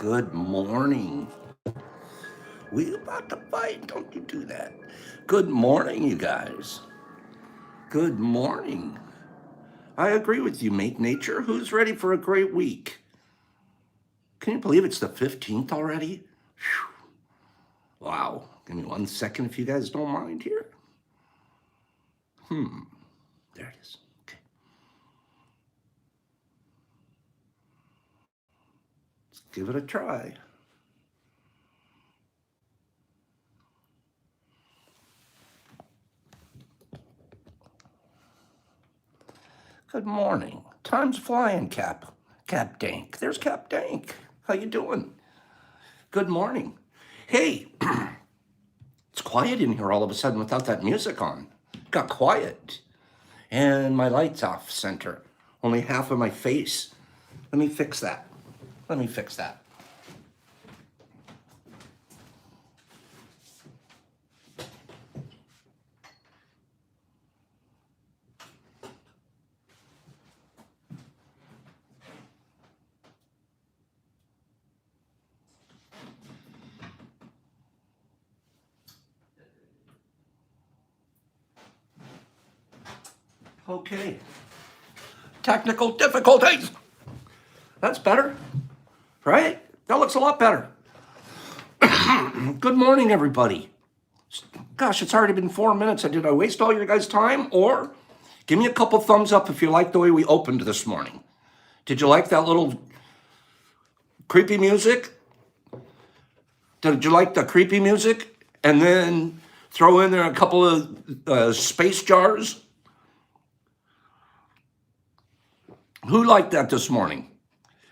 Good morning. We about to fight. Don't you do that. Good morning, you guys. Good morning. I agree with you, mate nature. Who's ready for a great week? Can you believe it's the 15th already? Whew. Wow. Give me 1 second if you guys don't mind here. There it is. Okay. Let's give it a try. Good morning. Time's flying, Cap. Cap Dank. There's Cap Dank. How you doing? Good morning. Hey, it's quiet in here all of a sudden without that music on. Got quiet. And my light's off center. Only half of my face. Let me fix that. Let me fix that. Okay. Technical difficulties. That's better, right? That looks a lot better. Good morning, everybody. Gosh, it's already been 4 minutes. Did I waste all your guys' time? Or give me a couple thumbs up if you like the way we opened this morning. Did you like that little creepy music? Did you like the creepy music? And then throw in there a couple of space jars. Who liked that this morning?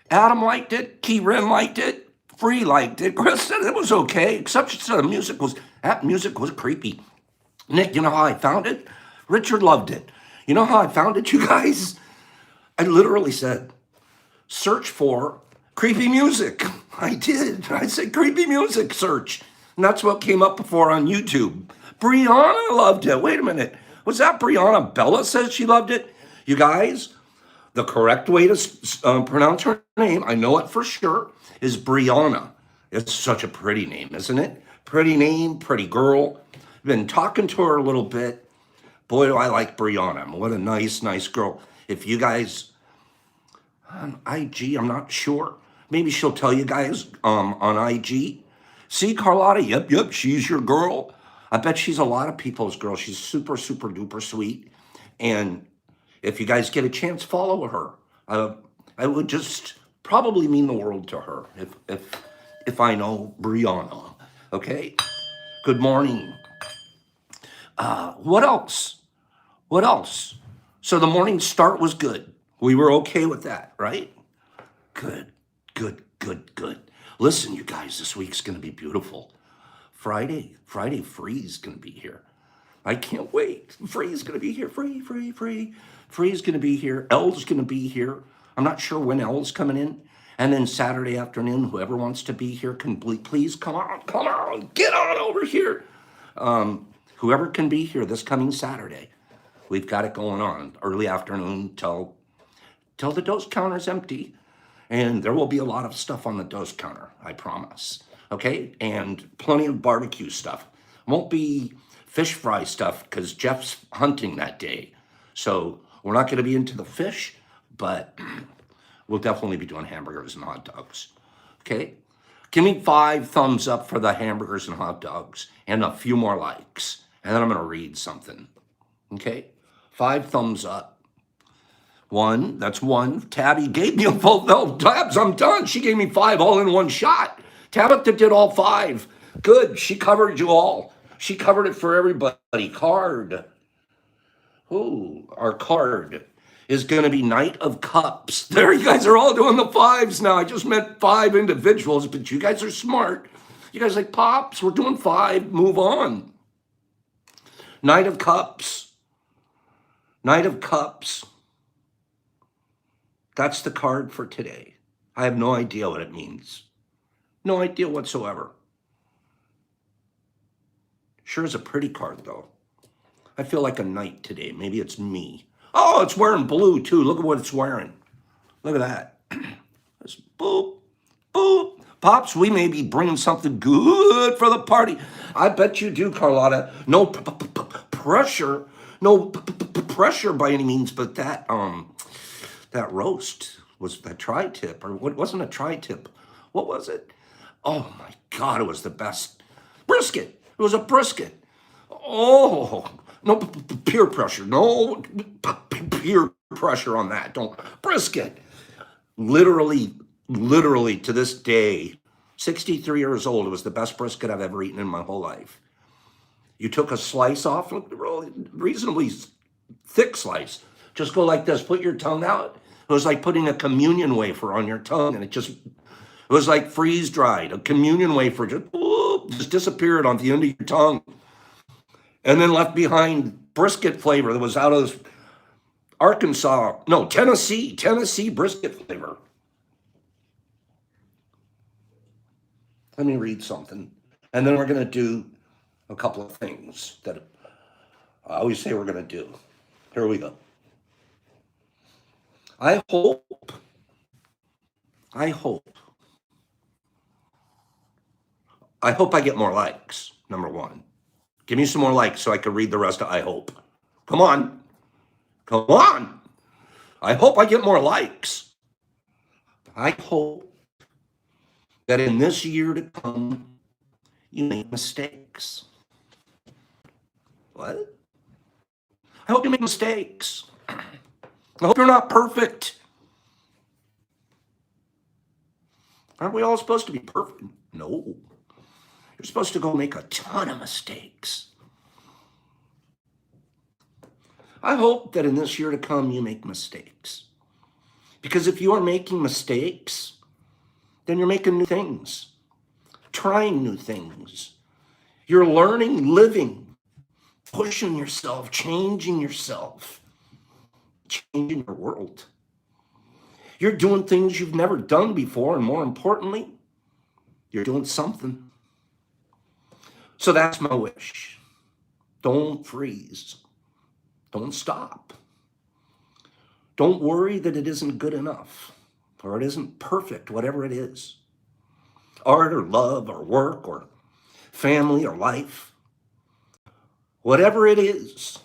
Adam liked it. Key Ren liked it. Free liked it. Chris said it was okay, except she said that music was creepy. Nick, you know how I found it? Richard loved it. You know how I found it, you guys? I literally said, search for creepy music. I did. I said creepy music search. And that's what came up before on YouTube. Brianna loved it. Wait a minute. Was that Brianna? Bella says she loved it. You guys, the correct way to pronounce her name, I know it for sure, is Brianna. It's such a pretty name, isn't it? Pretty name, pretty girl. Been talking to her a little bit. Boy, do I like Brianna. What a nice, nice girl. If you guys on IG, I'm not sure. Maybe she'll tell you guys on IG. See, Carlotta, yep, she's your girl. I bet she's a lot of people's girl. She's super, super duper sweet. And if you guys get a chance, follow her. I would just probably mean the world to her if I know Brianna. Okay. Good morning. What else? What else? So the morning start was good. We were okay with that, right? Good, good, good, good. Listen, you guys, this week's gonna be beautiful. Friday, Free's gonna be here. I can't wait. Free's gonna be here. Free. Free's gonna be here. Elle's gonna be here. I'm not sure when Elle's coming in. And then Saturday afternoon, whoever wants to be here can please come on, get on over here. Whoever can be here this coming Saturday, we've got it going on early afternoon till the dose counter's empty. And there will be a lot of stuff on the dose counter, I promise. Okay? And plenty of barbecue stuff. Won't be fish fry stuff because Jeff's hunting that day. So we're not going to be into the fish, but we'll definitely be doing hamburgers and hot dogs. Okay? Give me 5 thumbs up for the hamburgers and hot dogs and a few more likes. And then I'm going to read something. Okay? 5 thumbs up. 1, that's 1. Tabby gave me a full, no, Tabs, I'm done. She gave me 5 all in one shot. Tabitha did all 5. Good, she covered you all. She covered it for everybody. Card. Ooh, our card is going to be Knight of Cups. There, you guys are all doing the 5s now. I just meant 5 individuals, but you guys are smart. You guys like, Pops, we're doing 5. Move on. Knight of Cups. Knight of Cups. That's the card for today. I have no idea what it means. No idea whatsoever. Sure is a pretty card, though. I feel like a knight today. Maybe it's me. Oh, it's wearing blue, too. Look at what it's wearing. Look at that. It's boop, boop, Pops, we may be bringing something good for the party. I bet you do, Carlotta. No pressure. No pressure by any means, but that roast was that tri-tip, or what wasn't a tri-tip. What was it? Oh my God, it was the best. Brisket. It was a brisket. Oh, no peer pressure. No peer pressure on that. Don't. Brisket. Literally to this day, 63 years old, it was the best brisket I've ever eaten in my whole life. You took a slice off, reasonably thick slice. Just go like this, put your tongue out. It was like putting a communion wafer on your tongue, and it was like freeze dried. A communion wafer just disappeared on the end of your tongue, and then left behind brisket flavor that was out of Tennessee brisket flavor. Let me read something, and then we're going to do a couple of things that I always say we're going to do. Here we go. I hope I get more likes, number one. Give me some more likes so I can read the rest of I hope. Come on. I hope I get more likes. I hope that in this year to come, you make mistakes. What? I hope you make mistakes. I hope you're not perfect. Aren't we all supposed to be perfect? No. You're supposed to go make a ton of mistakes. I hope that in this year to come, you make mistakes. Because if you are making mistakes, then you're making new things, trying new things. You're learning, living, pushing yourself, changing yourself, changing your world. You're doing things you've never done before, and more importantly, you're doing something. So that's my wish. Don't freeze. Don't stop. Don't worry that it isn't good enough or it isn't perfect, whatever it is. Art or love or work or family or life. Whatever it is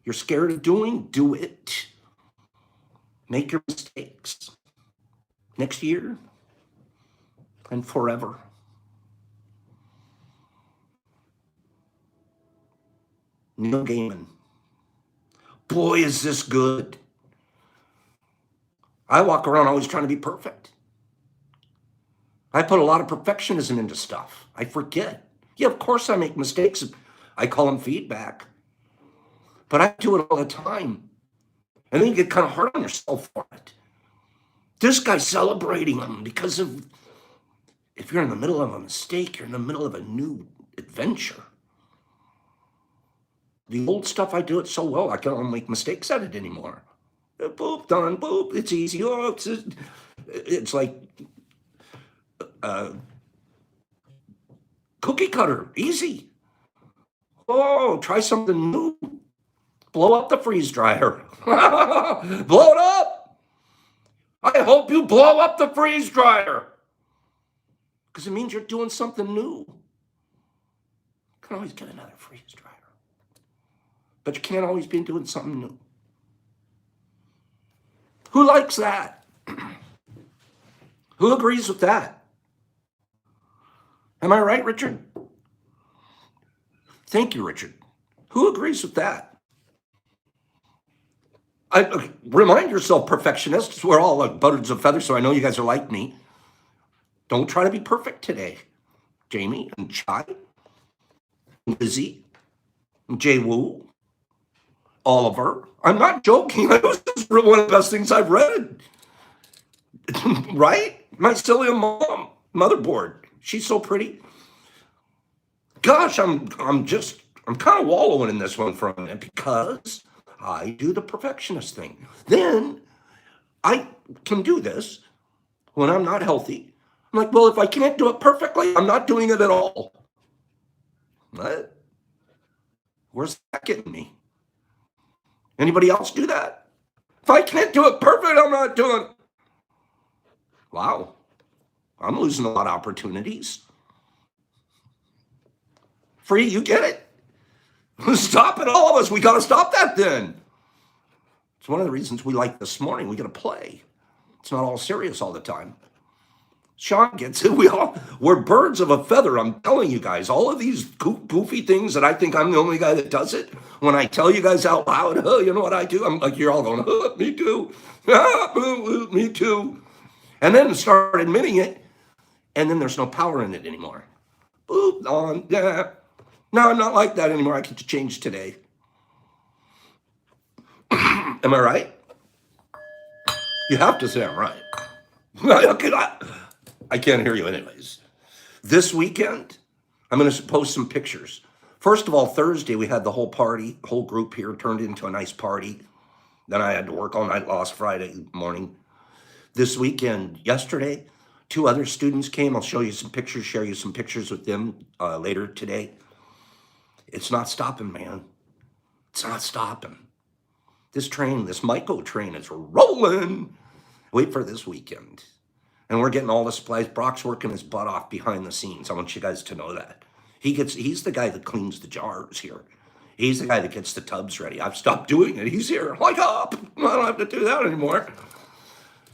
you're scared of doing, do it. Make your mistakes. Next year and forever. Neil Gaiman. Boy, is this good. I walk around always trying to be perfect. I put a lot of perfectionism into stuff. I forget. Yeah, of course I make mistakes. I call them feedback. But I do it all the time. And then you get kind of hard on yourself for it. This guy's celebrating them because if you're in the middle of a mistake, you're in the middle of a new adventure. The old stuff, I do it so well, I can't make mistakes at it anymore. Boop, done, boop, it's easy. Oh, it's like cookie cutter, easy. Oh, try something new. Blow up the freeze dryer. Blow it up. I hope you blow up the freeze dryer. Because it means you're doing something new. You can always get another freeze dryer. But you can't always be doing something new. Who likes that? Who agrees with that? Am I right, Richard? Thank you, Richard. Who agrees with that? Remind yourself, perfectionists, we're all like birds of feathers, so I know you guys are like me. Don't try to be perfect today. Jamie and Chai, and Lizzie, and Jay Woo, Oliver. I'm not joking. This is one of the best things I've read. Right? My silly mom, motherboard. She's so pretty. Gosh, I'm kind of wallowing in this one for a minute because I do the perfectionist thing. Then I can do this when I'm not healthy. I'm like, well, if I can't do it perfectly, I'm not doing it at all. What? Where's that getting me? Anybody else do that? If I can't do it perfect, I'm not doing it. Wow. I'm losing a lot of opportunities. Free, you get it? Stop it, all of us. We got to stop that then. It's one of the reasons we like this morning. We got to play. It's not all serious all the time. Sean gets it. We're birds of a feather. I'm telling you guys, all of these goofy things that I think I'm the only guy that does it. When I tell you guys out loud, oh, you know what I do? I'm like, you're all going, oh, me too. Me too. And then start admitting it. And then there's no power in it anymore. Boop, on, yeah. No, I'm not like that anymore. I get to change today. Am I right? You have to say I'm right. I can't hear you anyways. This weekend, I'm going to post some pictures. First of all, Thursday, we had the whole party, whole group here turned into a nice party. Then I had to work all night last Friday morning. This weekend, yesterday, 2 other students came. I'll show you some pictures, share you some pictures with them later today. It's not stopping, man. It's not stopping. This train, this Myco train is rolling. Wait for this weekend. And we're getting all the supplies. Brock's working his butt off behind the scenes. I want you guys to know that. He's the guy that cleans the jars here. He's the guy that gets the tubs ready. I've stopped doing it. He's here. Like up. I don't have to do that anymore.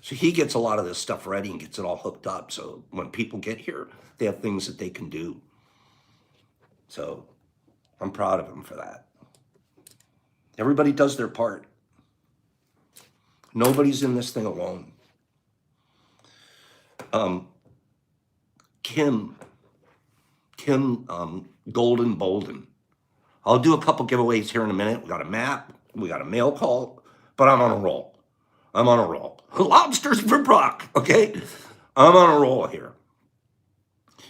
So he gets a lot of this stuff ready and gets it all hooked up. So when people get here, they have things that they can do. So I'm proud of him for that. Everybody does their part. Nobody's in this thing alone. Kim Golden Bolden. I'll do a couple giveaways here in a minute. We got a map, we got a mail call, but I'm on a roll. I'm on a roll. Lobsters for Brock, okay? I'm on a roll here.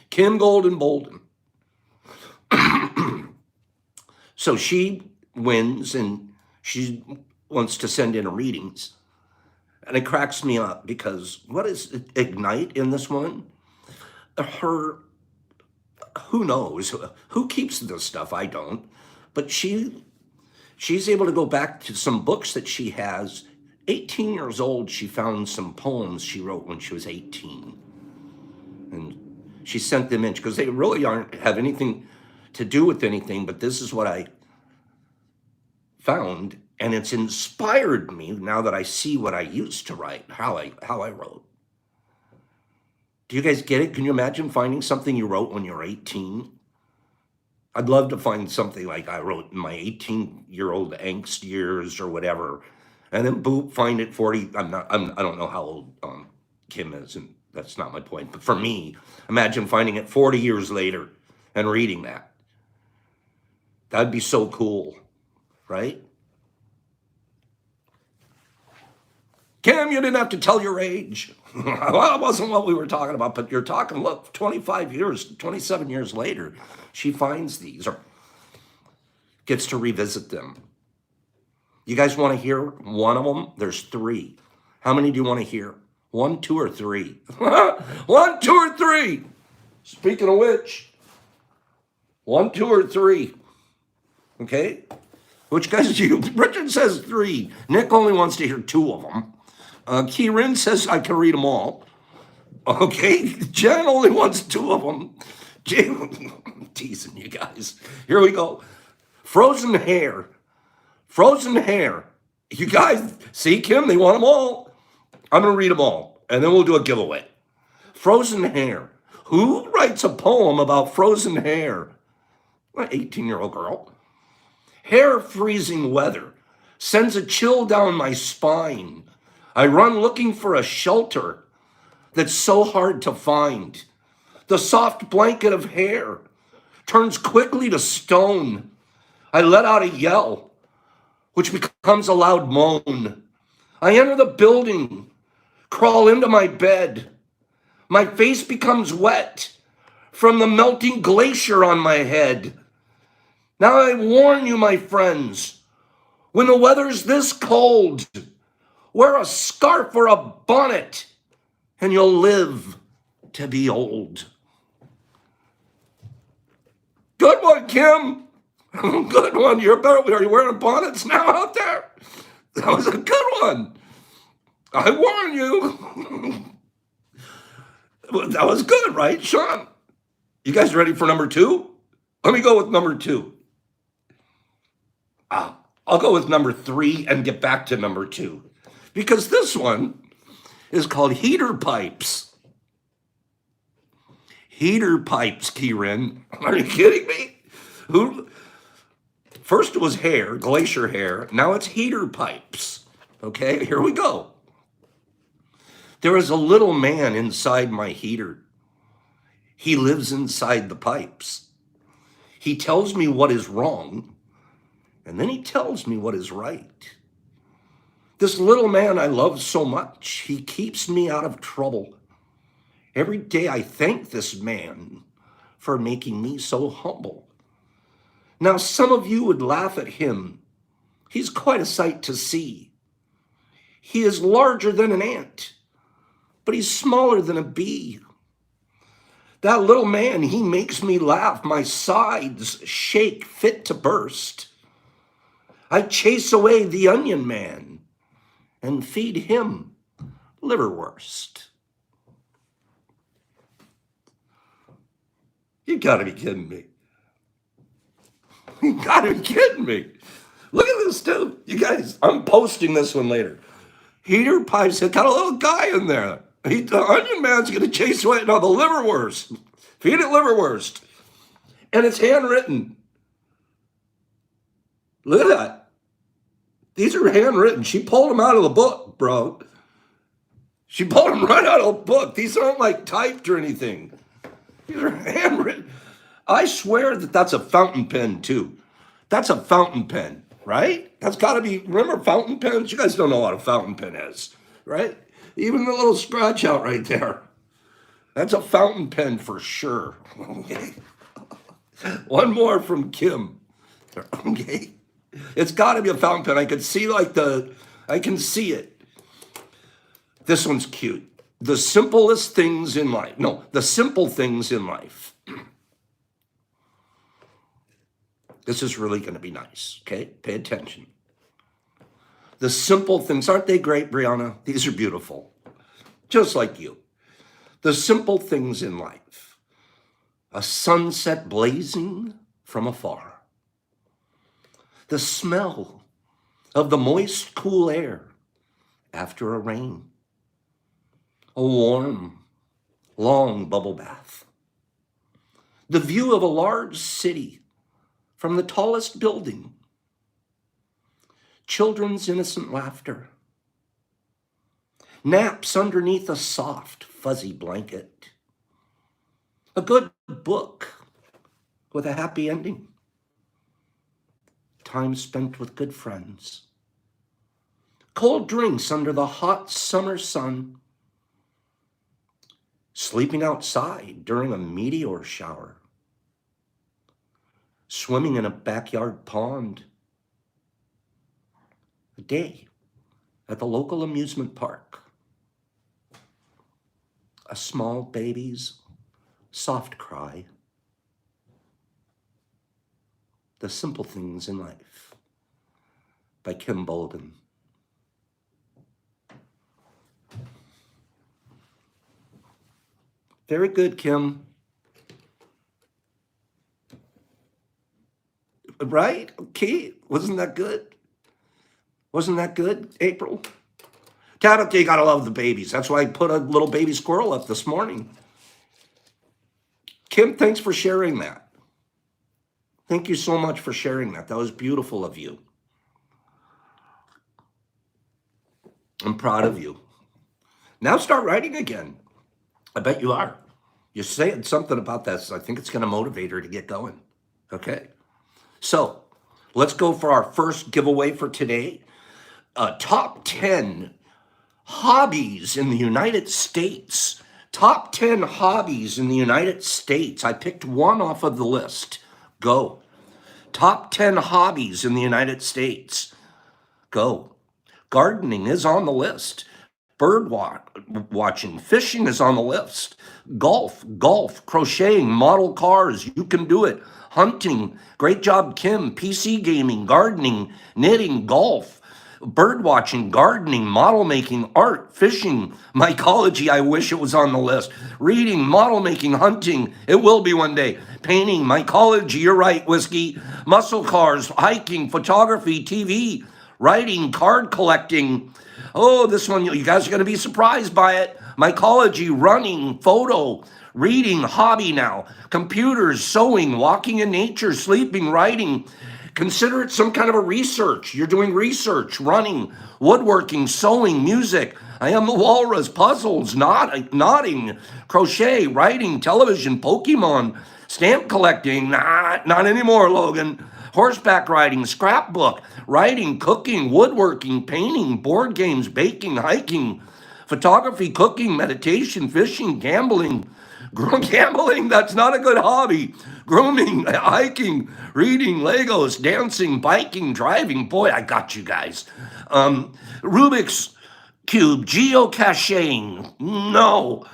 Kim Golden Bolden. So she wins and she wants to send in readings. And it cracks me up because what is Ignite in this one? Who knows? Who keeps this stuff? I don't. But she's able to go back to some books that she has. 18 years old, she found some poems she wrote when she was 18. And she sent them in because they really aren't have anything to do with anything, but this is what I found. And it's inspired me now that I see what I used to write, how I wrote. Do you guys get it? Can you imagine finding something you wrote when you were 18? I'd love to find something like I wrote in my 18-year-old angst years or whatever, and then boop, find it 40. I don't know how old Kim is, and that's not my point. But for me, imagine finding it 40 years later and reading that. That'd be so cool, right? Kim, you didn't have to tell your age. Well, it wasn't what we were talking about, but you're talking, look, 25 years, 27 years later, she finds these or gets to revisit them. You guys want to hear one of them? There's 3. How many do you want to hear? 1, 2, or 3? 1, 2, or 3. Speaking of which, 1, 2, or 3. Okay? Which guys do you? Richard says 3. Nick only wants to hear 2 of them. Kieran says I can read them all. Okay, Jen only wants 2 of them. I'm teasing you guys. Here we go. Frozen hair. Frozen hair. You guys, see, Kim, they want them all. I'm going to read them all, and then we'll do a giveaway. Frozen hair. Who writes a poem about frozen hair? An 18-year-old girl. Hair freezing weather sends a chill down my spine. I run looking for a shelter that's so hard to find. The soft blanket of hair turns quickly to stone. I let out a yell, which becomes a loud moan. I enter the building, crawl into my bed. My face becomes wet from the melting glacier on my head. Now I warn you, my friends, when the weather's this cold, wear a scarf or a bonnet, and you'll live to be old. Good one, Kim. Good one. You're better. Are you wearing bonnets now out there? That was a good one. I warn you. Well, that was good, right, Sean? You guys ready for number two? Let me go with number two. I'll go with number three and get back to number two. Because this one is called heater pipes. Heater pipes, Kieran. Are you kidding me? Who? First it was hair, glacier hair. Now it's heater pipes. Okay, here we go. There is a little man inside my heater. He lives inside the pipes. He tells me what is wrong, and then he tells me what is right. This little man I love so much, he keeps me out of trouble. Every day I thank this man for making me so humble. Now, some of you would laugh at him. He's quite a sight to see. He is larger than an ant, but he's smaller than a bee. That little man, he makes me laugh. My sides shake fit to burst. I chase away the onion man and feed him liverwurst. You gotta be kidding me. You gotta be kidding me. Look at this too. You guys, I'm posting this one later. Heater pipes, it got a little guy in there. The onion man's gonna chase away. No, the liverwurst. Feed it liverwurst. And it's handwritten. Look at that. These are handwritten. She pulled them out of the book, bro. She pulled them right out of the book. These aren't like typed or anything. These are handwritten. I swear that that's a fountain pen too. That's a fountain pen, right? That's got to be, remember fountain pens? You guys don't know what a fountain pen is, right? Even the little scratch out right there. That's a fountain pen for sure. Okay. One more from Kim. Okay. It's got to be a fountain pen. I can see I can see it. This one's cute. The simplest things in life. No, the simple things in life. This is really going to be nice, okay? Pay attention. The simple things, aren't they great, Brianna? These are beautiful, just like you. The simple things in life. A sunset blazing from afar. The smell of the moist, cool air after a rain. A warm, long bubble bath. The view of a large city from the tallest building. Children's innocent laughter. Naps underneath a soft, fuzzy blanket. A good book with a happy ending. Time spent with good friends. Cold drinks under the hot summer sun. Sleeping outside during a meteor shower. Swimming in a backyard pond. A day at the local amusement park. A small baby's soft cry. The Simple Things in Life by Kim Bolden. Very good, Kim. Right? Okay. Wasn't that good? Wasn't that good, April? Tabitha, you gotta love the babies. That's why I put a little baby squirrel up this morning. Kim, thanks for sharing that. Thank you so much for sharing that. That was beautiful of you. I'm proud of you. Now start writing again. I bet you are. You're saying something about that, so I think it's going to motivate her to get going. Okay? So, let's go for our first giveaway for today. Top 10 hobbies in the United States. Top 10 hobbies in the United States. I picked one off of the list. Go. Top 10 hobbies in the United States. Go. Gardening is on the list. Bird watching, fishing is on the list. Golf, crocheting, model cars, you can do it. Hunting, great job, Kim. PC gaming, gardening, knitting, golf. bird watching, gardening, model making, art, fishing, mycology. I wish it was on the list. Reading, model making, hunting. It will be one day. Painting, mycology. You're right, Whiskey. Muscle cars, hiking, photography, TV, writing, card collecting. Oh, this one, you guys are going to be surprised by it. Mycology, running, photo, reading, hobby now, computers, sewing, walking in nature, sleeping, writing. Consider it some kind of a research. You're doing research, running, woodworking, sewing, music. I am the walrus, puzzles, nodding, crochet, writing, television, Pokemon, stamp collecting. Nah, not anymore, Logan. Horseback riding, scrapbook, writing, cooking, woodworking, painting, board games, baking, hiking, photography, cooking, meditation, fishing, gambling. Gambling, that's not a good hobby. Grooming, hiking, reading, Legos, dancing, biking, driving. Boy, I got you guys. Rubik's Cube, geocaching, no.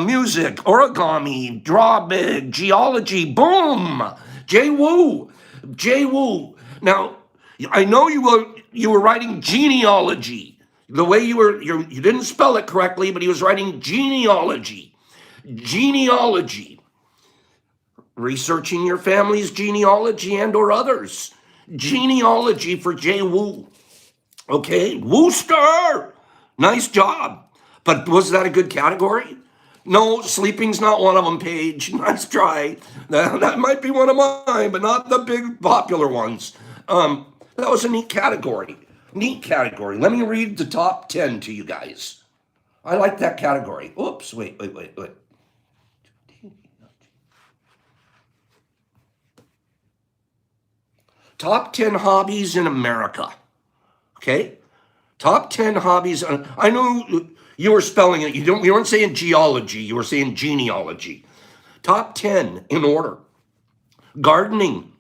Music, origami, draw big, geology, boom. Jay Woo, Jay Woo. Now, I know you were writing genealogy. The way you didn't spell it correctly, but he was writing genealogy. Genealogy. Researching your family's genealogy and or others. Genealogy for Jay Woo. Okay, Wooster. Nice job. But was that a good category? No, sleeping's not one of them, Paige. Nice try. That might be one of mine, but not the big popular ones. That was a neat category. Neat category. Let me read the top 10 to you guys. I like that category. Oops, wait. Top 10 hobbies in America. Okay? Top 10 hobbies. I know you were spelling it. You weren't saying geology. You were saying genealogy. Top 10 in order. Gardening.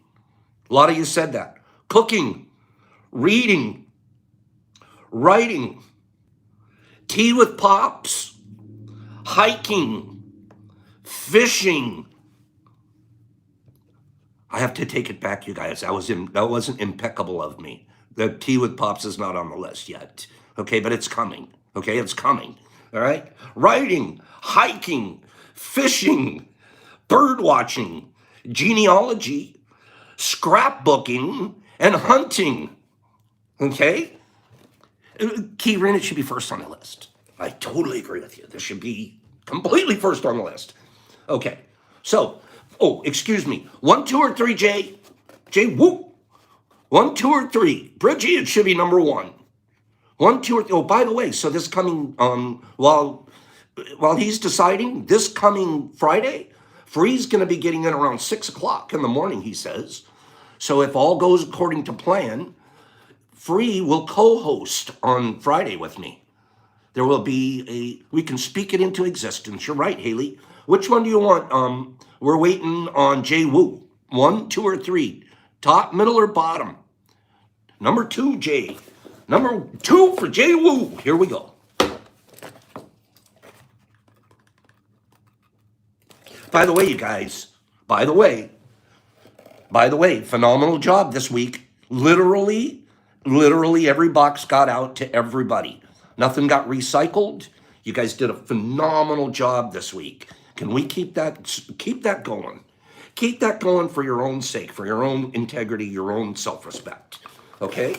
A lot of you said that. Cooking. Reading. Writing. Tea with pops. Hiking. Fishing. I have to take it back, you guys. That wasn't impeccable of me. The tea with pops is not on the list yet. Okay, but it's coming. Okay, it's coming. All right? Writing, hiking, fishing, bird watching, genealogy, scrapbooking, and hunting. Okay? Kieran, it should be first on the list. I totally agree with you. This should be completely first on the list. Okay, so, excuse me. 1, 2, or 3, Jay? Jay, whoop. 1, 2, or 3. Bridgie, it should be number 1. 1, 2, or 3. Oh, by the way, so this coming, while he's deciding, this coming Friday, Free's going to be getting in around 6 o'clock in the morning, he says. So if all goes according to plan, Free will co-host on Friday with me. There will be we can speak it into existence. You're right, Haley. Which one do you want? We're waiting on Jay Woo. 1, 2, or 3. Top, middle, or bottom? Number 2, Jay. Number 2 for Jay Woo. Here we go. By the way, you guys, by the way, phenomenal job this week. Literally every box got out to everybody. Nothing got recycled. You guys did a phenomenal job this week. Can we keep that going? Keep that going for your own sake, for your own integrity, your own self-respect. Okay?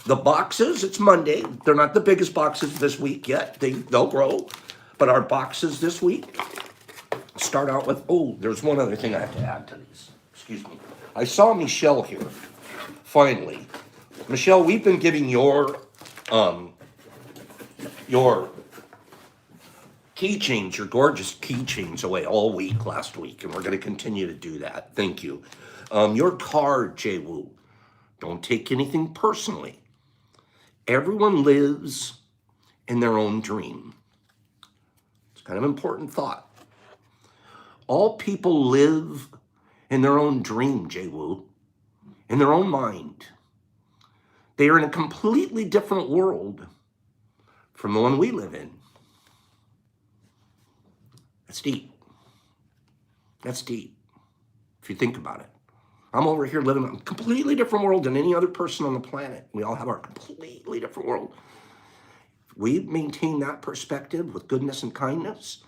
The boxes, it's Monday. They're not the biggest boxes this week yet. They'll grow. But our boxes this week start out with, there's one other thing I have to add to these. Excuse me. I saw Michelle here, finally. Michelle, we've been giving your keychains, your gorgeous keychains away all week last week, and we're going to continue to do that. Thank you. Your card, Jay Woo. Don't take anything personally. Everyone lives in their own dream. It's kind of an important thought. All people live in their own dream, Jay Woo, in their own mind. They are in a completely different world from the one we live in. That's deep. That's deep, if you think about it. I'm over here living in a completely different world than any other person on the planet. We all have our completely different world. We maintain that perspective with goodness and kindness.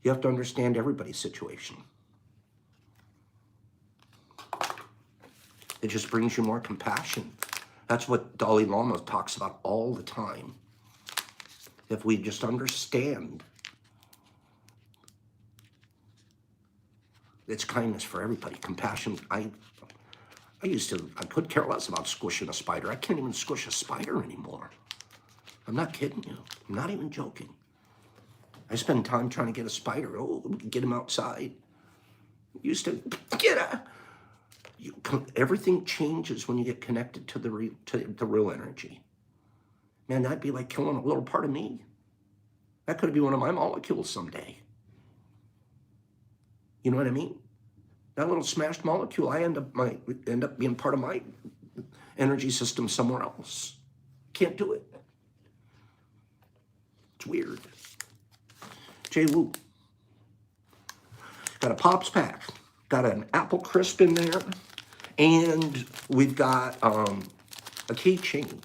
You have to understand everybody's situation. It just brings you more compassion. That's what Dalai Lama talks about all the time. If we just understand, it's kindness for everybody, compassion. I could care less about squishing a spider. I can't even squish a spider anymore. I'm not kidding you. I'm not even joking. I spend time trying to get a spider. Oh, we can get him outside. Used to get a. Everything changes when you get connected to the real energy. Man, that'd be like killing a little part of me. That could be one of my molecules someday. You know what I mean? That little smashed molecule, I end up being part of my energy system somewhere else. Can't do it. It's weird. Jay Woo. Got a Pops pack. Got an apple crisp in there. And we've got a keychain.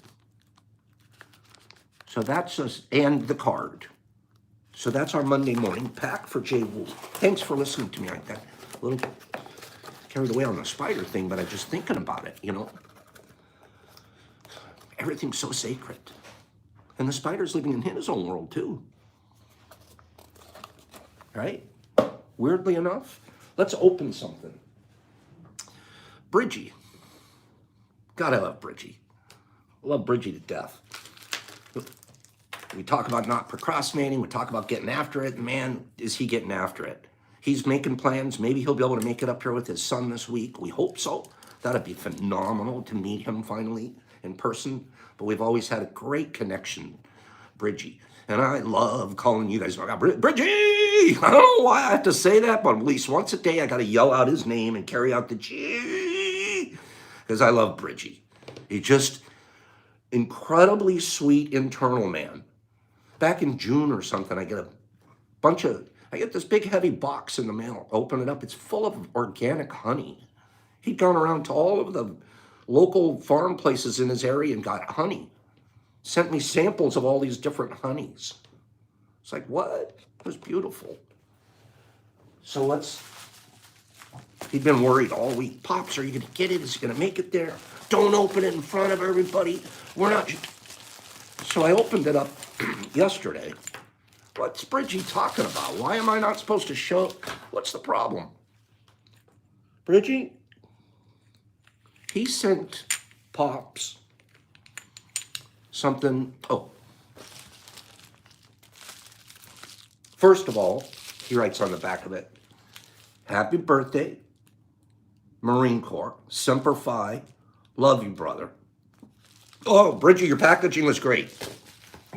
So that's us, and the card. So that's our Monday morning pack for Jay Woo. Thanks for listening to me. I got a little carried away on the spider thing, but I'm just thinking about it, you know. Everything's so sacred. And the spider's living in his own world too. Right? Weirdly enough, let's open something. Bridgie. God, I love Bridgie. I love Bridgie to death. We talk about not procrastinating. We talk about getting after it. Man, is he getting after it. He's making plans. Maybe he'll be able to make it up here with his son this week. We hope so. That'd be phenomenal to meet him finally in person. But we've always had a great connection, Bridgie. And I love calling you guys, Bridgie! I don't know why I have to say that, but at least once a day I got to yell out his name and carry out the G. Because I love Bridgie. He's just incredibly sweet internal man. Back in June or something, I get this big heavy box in the mail. Open it up. It's full of organic honey. He'd gone around to all of the local farm places in his area and got honey. Sent me samples of all these different honeys. It's like, what? It was beautiful. So he'd been worried all week. Pops, are you going to get it? Is he going to make it there? Don't open it in front of everybody. We're not. So I opened it up yesterday. What's Bridgie talking about? Why am I not supposed to show? What's the problem? Bridgie, he sent Pops something. Oh. First of all, he writes on the back of it, happy birthday, Marine Corps, Semper Fi, love you, brother. Oh, Bridgie, your packaging was great.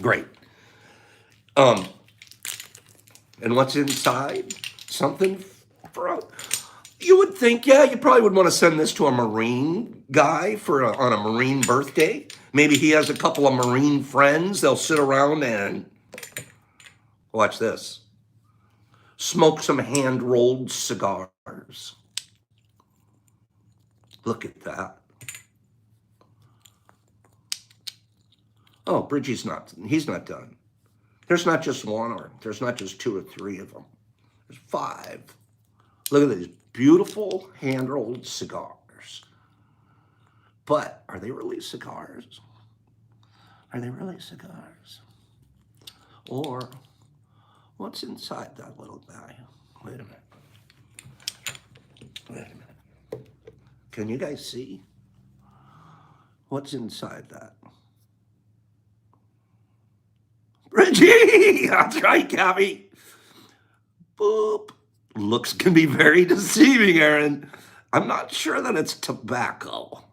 Great. And what's inside? Something for you would think, yeah, you probably would want to send this to a Marine guy on a Marine birthday. Maybe he has a couple of Marine friends. They'll sit around and watch this. Smoke some hand-rolled cigars. Look at that. Oh, Bridgie's he's not done. There's not just one, or there's not just two or three of them. There's 5. Look at these beautiful hand-rolled cigars. But are they really cigars? Are they really cigars? Or what's inside that little guy? Wait a minute. Wait a minute. Can you guys see? What's inside that? Bridgie! That's right, Gabby. Boop. Looks can be very deceiving, Aaron. I'm not sure that it's tobacco.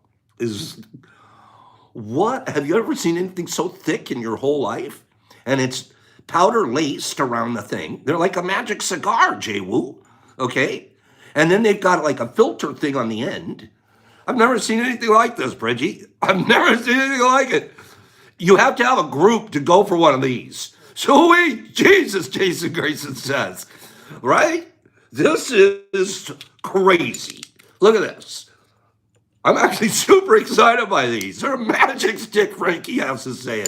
What? Have you ever seen anything so thick in your whole life? And it's powder laced around the thing. They're like a magic cigar, Jay Woo. Okay? And then they've got like a filter thing on the end. I've never seen anything like this, Bridgie. I've never seen anything like it. You have to have a group to go for one of these. So wait, Jesus, Jason Grayson says. Right? This is crazy. Look at this. I'm actually super excited by these. They're a magic stick, Frankie House is saying.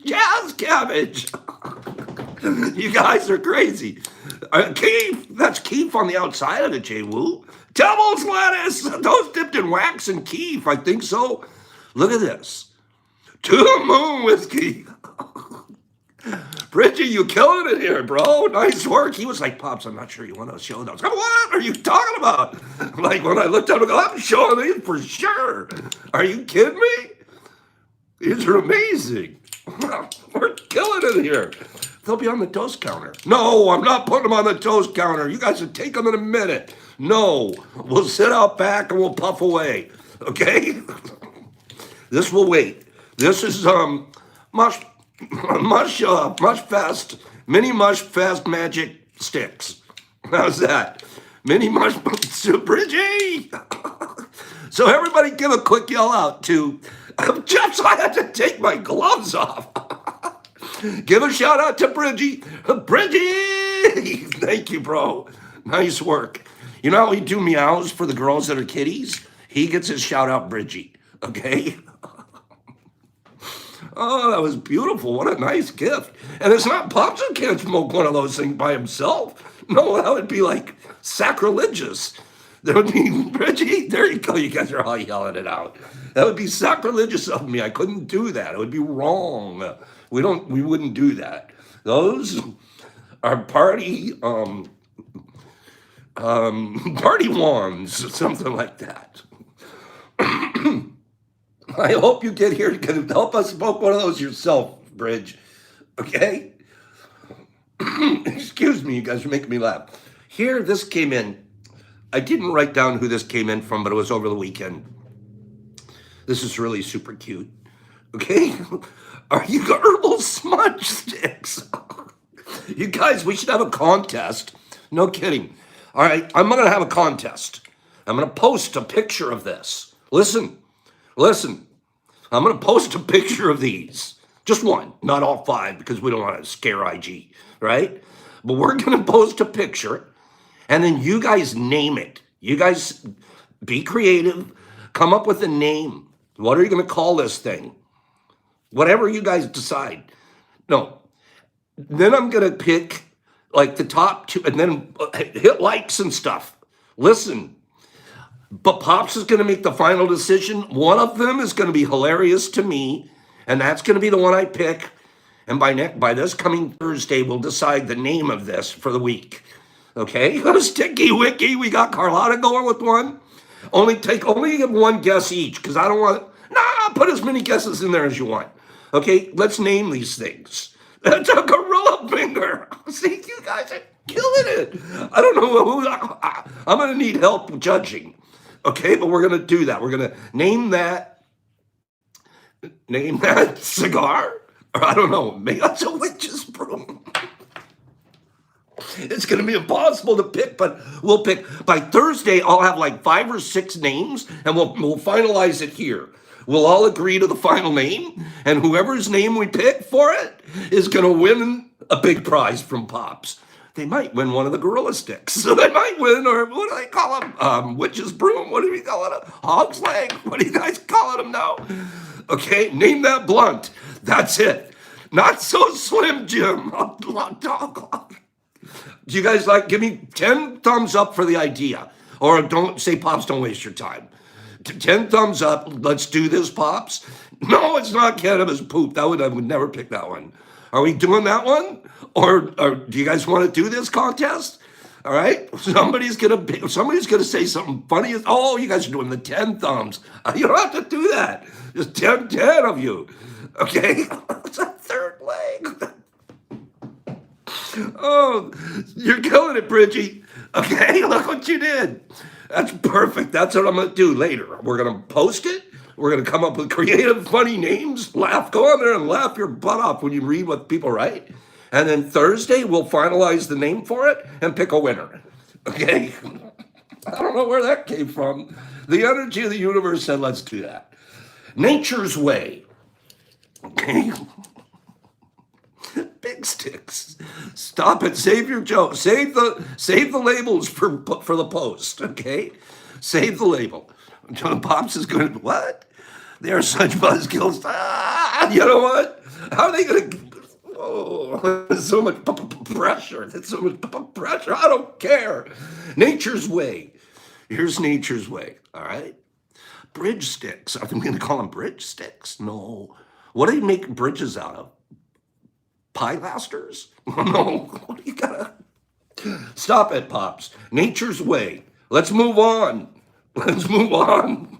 Jazz cabbage. You guys are crazy. Keef, that's Keef on the outside of the J Woo. Devil's lettuce. Those dipped in wax and Keef, I think so. Look at this. To the moon whiskey. Bridgie, you killing it here, bro. Nice work. He was like, Pops, I'm not sure you want to show those. What are you talking about? Like, when I looked up, I go, I'm showing these for sure. Are you kidding me? These are amazing. We're killing it here. They'll be on the toast counter. No, I'm not putting them on the toast counter. You guys will take them in a minute. No, we'll sit out back and we'll puff away. Okay? This will wait. This is mush fest, mini mush fest magic sticks. How's that? Mini mush Bridgie. So everybody give a quick yell out to Jeff. So I had to take my gloves off. Give a shout out to Bridgie. Bridgie! Thank you, bro. Nice work. You know how we do meows for the girls that are kitties? He gets his shout out, Bridgie. Okay? Oh, that was beautiful. What a nice gift. And it's not Pops who can't smoke one of those things by himself. No, that would be like sacrilegious. There would be, Bridgie, there you go. You guys are all yelling it out. That would be sacrilegious of me. I couldn't do that. It would be wrong. We wouldn't do that. Those are party wands, something like that. I hope you get here to help us smoke one of those yourself, Bridge. Okay? Excuse me, you guys are making me laugh. Here, this came in. I didn't write down who this came in from, but it was over the weekend. This is really super cute. Okay? Are you herbal smudge sticks? You guys, we should have a contest. No kidding. All right, I'm going to have a contest. I'm going to post a picture of this. Listen. I'm going to post a picture of these. Just one, not all five, because we don't want to scare IG, right? But we're going to post a picture, and then you guys name it. You guys be creative. Come up with a name. What are you going to call this thing? Whatever you guys decide. No. Then I'm going to pick like the top two, and then hit likes and stuff. Listen. But Pops is going to make the final decision. One of them is going to be hilarious to me, and that's going to be the one I pick. And by this coming Thursday, we'll decide the name of this for the week. Okay? Sticky Wicky. We got Carlotta going with one. Only give one guess each, because I don't want... put as many guesses in there as you want. Okay? Let's name these things. That's a gorilla finger. See, you guys are killing it. I don't know who... I'm going to need help judging. Okay, but we're going to do that. We're going to name that cigar? Or I don't know, maybe that's a witch's broom. It's going to be impossible to pick, but we'll pick. By Thursday, I'll have like 5 or 6 names, and we'll finalize it here. We'll all agree to the final name, and whoever's name we pick for it is going to win a big prize from Pops. They might win one of the gorilla sticks. So they might win, or what do they call them? Witch's broom? What do we call it? A hog's leg? What do you guys call them now? Okay, name that blunt. That's it. Not so Slim Jim. Do you guys give me 10 thumbs up for the idea? Or don't say, Pops, don't waste your time. 10 thumbs up. Let's do this, Pops. No, it's not cannabis poop. I would never pick that one. Are we doing that one? Or do you guys want to do this contest? All right. Somebody's gonna say something funny. You guys are doing the 10 thumbs. You don't have to do that. Just 10 of you. Okay. It's a third leg. Oh, you're killing it, Bridgie. Okay, look what you did. That's perfect. That's what I'm gonna do later. We're gonna post it. We're going to come up with creative, funny names. Go on there and laugh your butt off when you read what people write. And then Thursday, we'll finalize the name for it and pick a winner. Okay? I don't know where that came from. The energy of the universe said, let's do that. Nature's way. Okay? Big sticks. Stop it. Save your joke. Save the labels for the post. Okay? Save the label. Pops is going to, what? They're such buzzkills. You know what? How are they going to? Oh, there's so much pressure. There's so much pressure. I don't care. Nature's way. Here's nature's way. All right. Bridge sticks. Are we going to call them bridge sticks? No. What do you make bridges out of? Pilasters? No. What do you got? Stop it, Pops. Nature's way. Let's move on. Let's move on.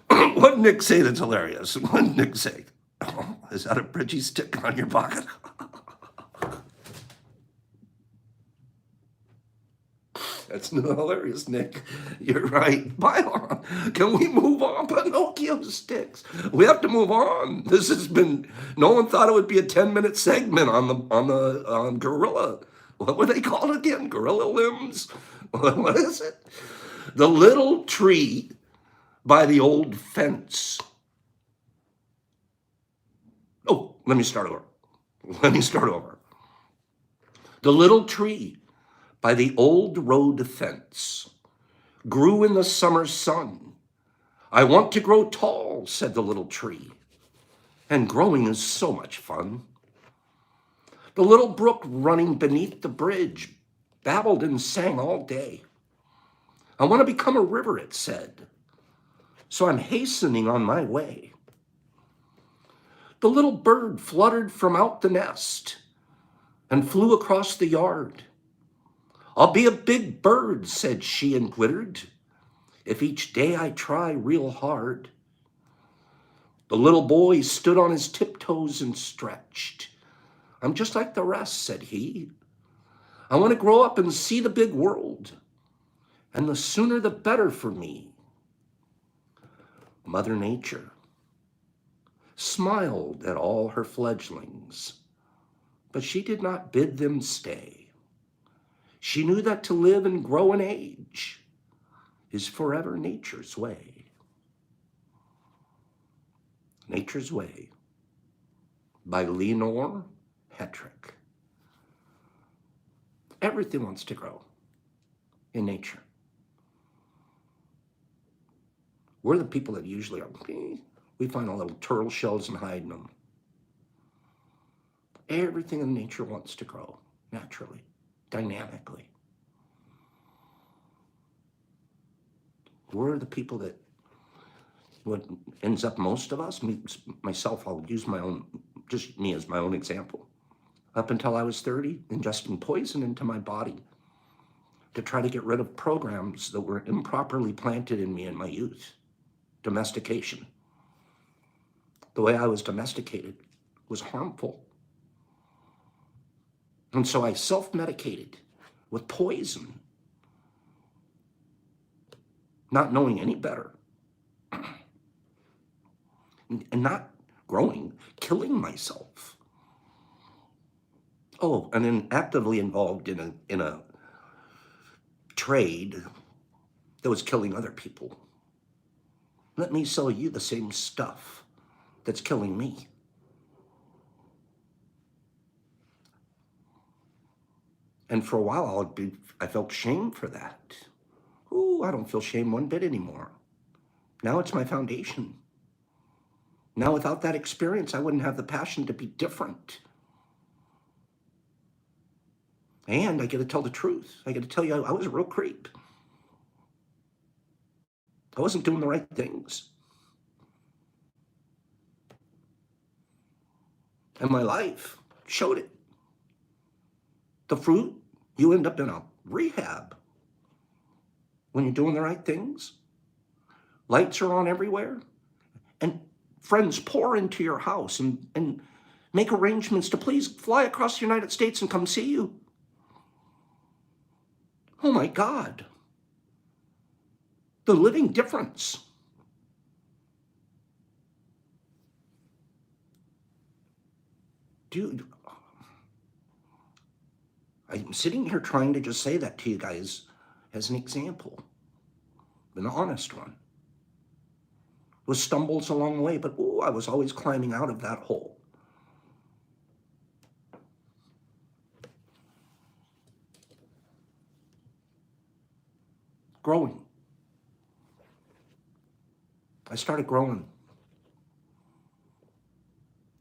What did Nick say that's hilarious? What did Nick say? Oh, is that a bridgie stick on your pocket? That's hilarious, Nick. You're right. Pylon. Can we move on? Pinocchio sticks. We have to move on. This has been. No one thought it would be a 10-minute segment on gorilla. What would they call it again? Gorilla limbs. What is it? The little tree by the old fence. Oh, let me start over. The little tree by the old road fence grew in the summer sun. I want to grow tall, said the little tree, and growing is so much fun. The little brook running beneath the bridge babbled and sang all day. I want to become a river, it said, so I'm hastening on my way. The little bird fluttered from out the nest and flew across the yard. I'll be a big bird, said she and twittered, if each day I try real hard. The little boy stood on his tiptoes and stretched. I'm just like the rest, said he. I want to grow up and see the big world, and the sooner the better for me. Mother Nature smiled at all her fledglings, but she did not bid them stay. She knew that to live and grow in age is forever nature's way. Nature's Way by Lenore Hetrick. Everything wants to grow in nature. We're the people that usually are, we find all little turtle shells and hide in them. Everything in nature wants to grow naturally, dynamically. We're the people that, what ends up most of us, myself, I'll use my own, just me as my own example. Up until I was 30, ingesting poison into my body to try to get rid of programs that were improperly planted in me in my youth. Domestication. The way I was domesticated was harmful. And so I self-medicated with poison, not knowing any better, and not growing, killing myself. Oh, and then actively involved in a trade that was killing other people. Let me sell you the same stuff that's killing me. And for a while, I felt shame for that. Ooh, I don't feel shame one bit anymore. Now it's my foundation. Now without that experience, I wouldn't have the passion to be different. And I get to tell the truth. I get to tell you I was a real creep. I wasn't doing the right things. And my life showed it. The fruit, you end up in a rehab when you're doing the right things. Lights are on everywhere. And friends pour into your house and make arrangements to please fly across the United States and come see you. Oh my God. The living difference. Dude, I'm sitting here trying to just say that to you guys as an example, an honest one. With stumbles along the way, but I was always climbing out of that hole. Growing I started growing.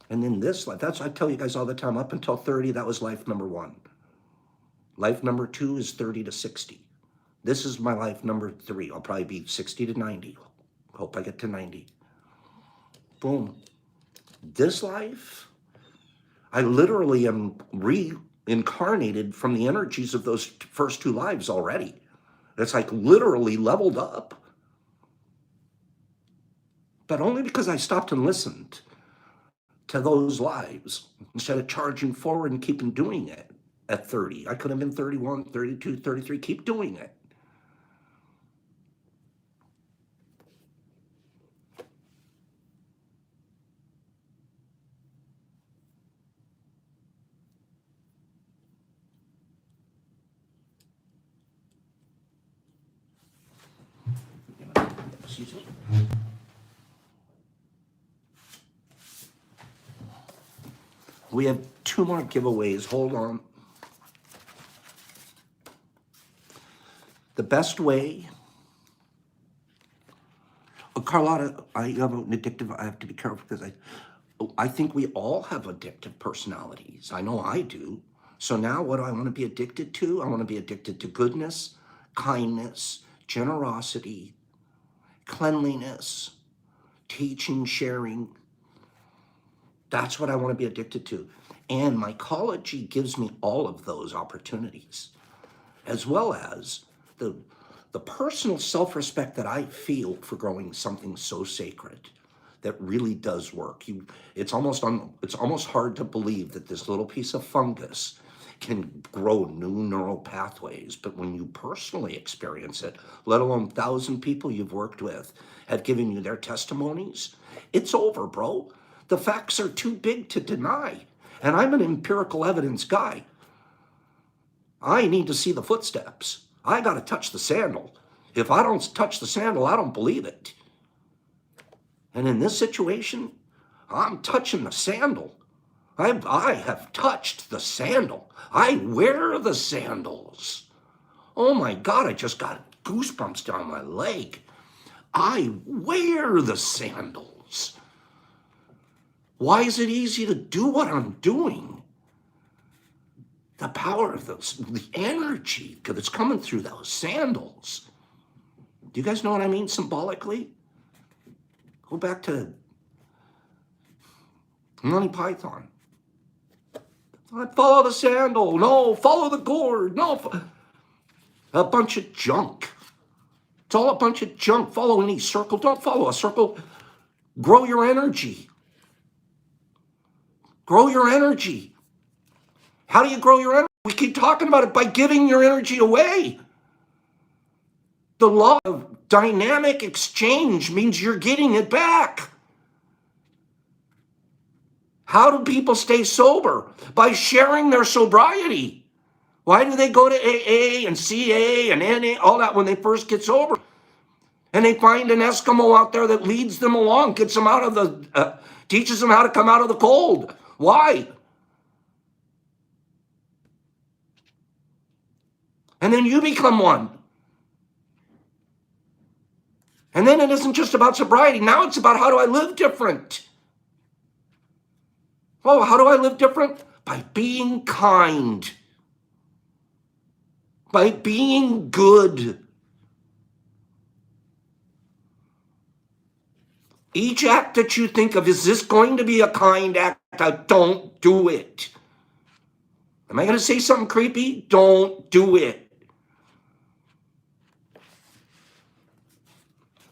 And in this life, that's, I tell you guys all the time, up until 30, that was life number one. Life number two is 30 to 60. This is my life number three. I'll probably be 60 to 90. Hope I get to 90. Boom. This life, I literally am reincarnated from the energies of those first two lives already. It's like literally leveled up. But only because I stopped and listened to those lives instead of charging forward and keeping doing it at 30. I could have been 31, 32, 33. Keep doing it. Excuse me. We have two more giveaways. Hold on. The best way. Carlotta, I have an addictive. I have to be careful because I think we all have addictive personalities. I know I do. So now what do I want to be addicted to? I want to be addicted to goodness, kindness, generosity, cleanliness, teaching, sharing. That's what I want to be addicted to. And mycology gives me all of those opportunities, as well as the personal self-respect that I feel for growing something so sacred that really does work. It's almost hard to believe that this little piece of fungus can grow new neural pathways, but when you personally experience it, let alone 1,000 people you've worked with have given you their testimonies, it's over, bro. The facts are too big to deny. And I'm an empirical evidence guy. I need to see the footsteps. I got to touch the sandal. If I don't touch the sandal, I don't believe it. And in this situation, I'm touching the sandal. I have touched the sandal. I wear the sandals. Oh my God, I just got goosebumps down my leg. I wear the sandals. Why is it easy to do what I'm doing? The power of the energy that's coming through those sandals. Do you guys know what I mean symbolically? Go back to Monty Python. Follow the sandal. No, follow the gourd. No, a bunch of junk. It's all a bunch of junk. Follow any circle. Don't follow a circle. Grow your energy. Grow your energy. How do you grow your energy? We keep talking about it by giving your energy away. The law of dynamic exchange means you're getting it back. How do people stay sober? By sharing their sobriety. Why do they go to AA and CA and NA, all that when they first get sober? And they find an Eskimo out there that leads them along, gets them out of the, teaches them how to come out of the cold. Why? And then you become one. And then it isn't just about sobriety. Now it's about how do I live different? Oh, how do I live different? By being kind. By being good. Each act that you think of, is this going to be a kind act? Don't do it. Am I going to say something creepy? Don't do it.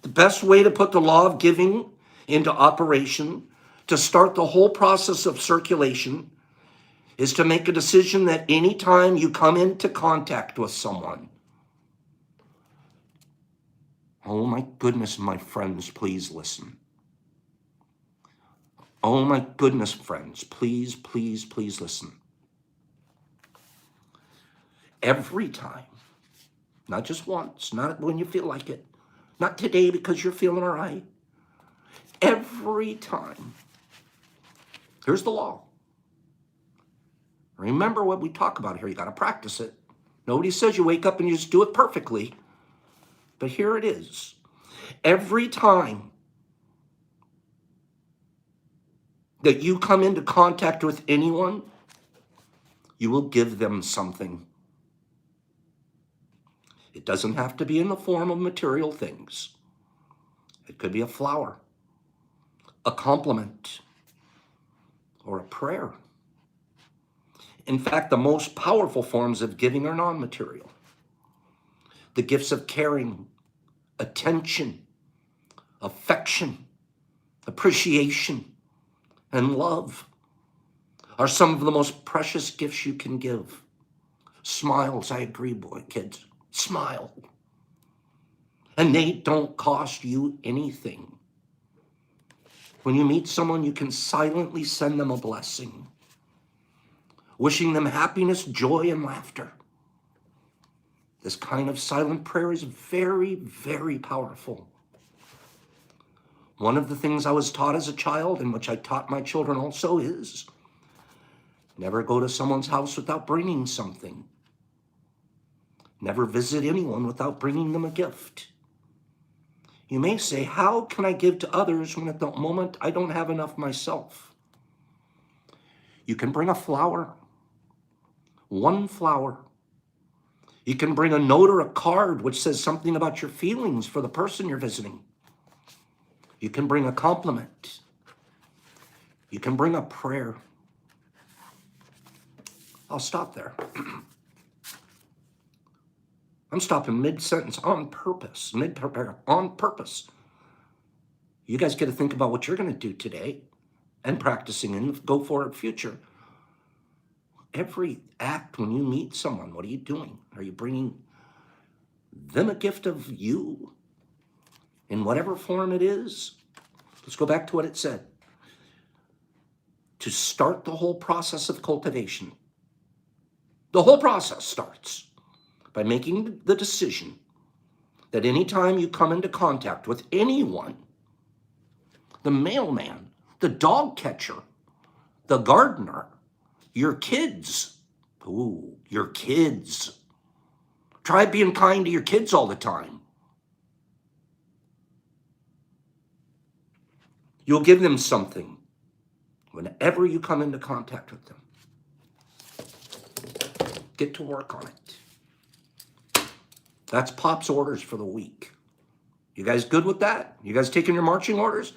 The best way to put the law of giving into operation, to start the whole process of circulation, is to make a decision that anytime you come into contact with someone, oh my goodness, my friends, please listen. Oh my goodness, friends, please, please, please listen. Every time, not just once, not when you feel like it, not today because you're feeling all right. Every time. Here's the law. Remember what we talk about here. You got to practice it. Nobody says you wake up and you just do it perfectly. But here it is. Every time that you come into contact with anyone, you will give them something. It doesn't have to be in the form of material things. It could be a flower, a compliment, or a prayer. In fact, the most powerful forms of giving are non-material. The gifts of caring, attention, affection, appreciation, and love are some of the most precious gifts you can give. Smiles, I agree, boy, kids. Smile. And they don't cost you anything. When you meet someone, you can silently send them a blessing, wishing them happiness, joy, and laughter. This kind of silent prayer is very, very powerful. One of the things I was taught as a child, and which I taught my children also, is never go to someone's house without bringing something. Never visit anyone without bringing them a gift. You may say, how can I give to others when at the moment I don't have enough myself? You can bring a flower, one flower. You can bring a note or a card which says something about your feelings for the person you're visiting. You can bring a compliment. You can bring a prayer. I'll stop there. I'm stopping mid-sentence on purpose, mid-paragraph, on purpose. You guys get to think about what you're going to do today and practicing and go forward future. Every act when you meet someone, what are you doing? Are you bringing them a gift of you in whatever form it is? Let's go back to what it said. To start the whole process of cultivation, the whole process starts by making the decision that anytime you come into contact with anyone, the mailman, the dog catcher, the gardener, your kids, your kids. Try being kind to your kids all the time. You'll give them something whenever you come into contact with them. Get to work on it. That's Pop's orders for the week. You guys good with that? You guys taking your marching orders?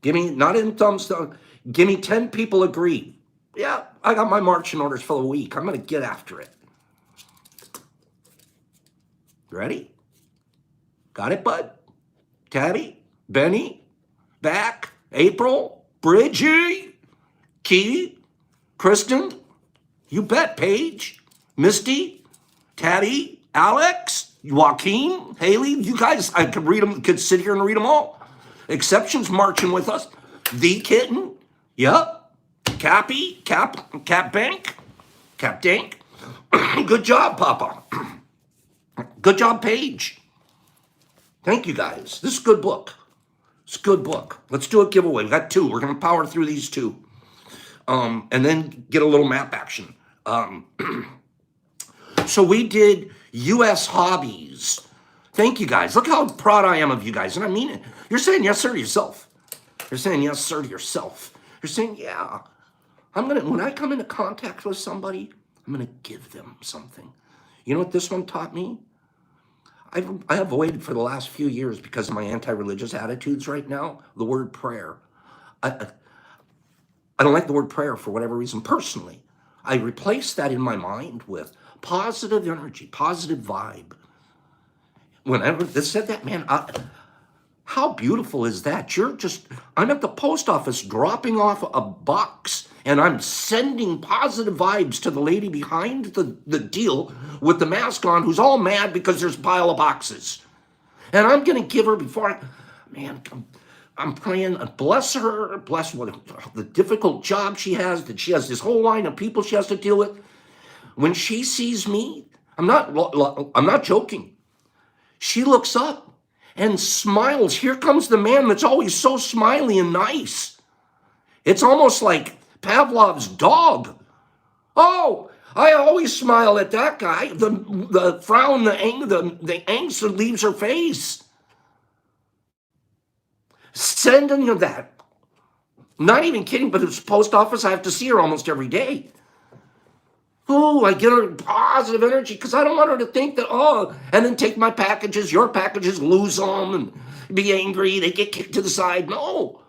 Give me, not in thumbs down, give me 10 people agree. Yeah, I got my marching orders for the week. I'm going to get after it. Ready? Got it, bud? Tabby? Benny? Back? April? Bridgie? Key? Kristen? You bet, Paige? Misty? Tabby? Alex? Joaquin? Haley? You guys, I could read them, could sit here and read them all. Exceptions marching with us. The Kitten? Yep. Cappy? Cap Bank? Cap Dank? Good job, Papa. Good job, Paige. Thank you, guys. This is a good book. It's a good book. Let's do a giveaway. We got 2. We're going to power through these 2. And then get a little map action. So we did U.S. hobbies. Thank you, guys. Look how proud I am of you guys. And I mean it. You're saying yes, sir, to yourself. You're saying yes, sir, to yourself. You're saying, yeah, when I come into contact with somebody, I'm going to give them something. You know what this one taught me? I avoided for the last few years because of my anti-religious attitudes right now, the word prayer. I don't like the word prayer for whatever reason personally. I replaced that in my mind with positive energy, positive vibe. Whenever this said that, man, how beautiful is that? I'm at the post office dropping off a box and I'm sending positive vibes to the lady behind the deal with the mask on who's all mad because there's a pile of boxes. And I'm going to give her I'm praying, bless her, bless the difficult job she has, that she has this whole line of people she has to deal with. When she sees me, I'm not joking. She looks up and smiles. Here comes the man that's always so smiley and nice. It's almost like Pavlov's dog. Oh, I always smile at that guy. The frown, the angst that leaves her face. Sending her that. I'm not even kidding, but it's post office. I have to see her almost every day. Oh, I get her positive energy because I don't want her to think that, oh, and then take my packages, your packages, lose them and be angry. They get kicked to the side. No.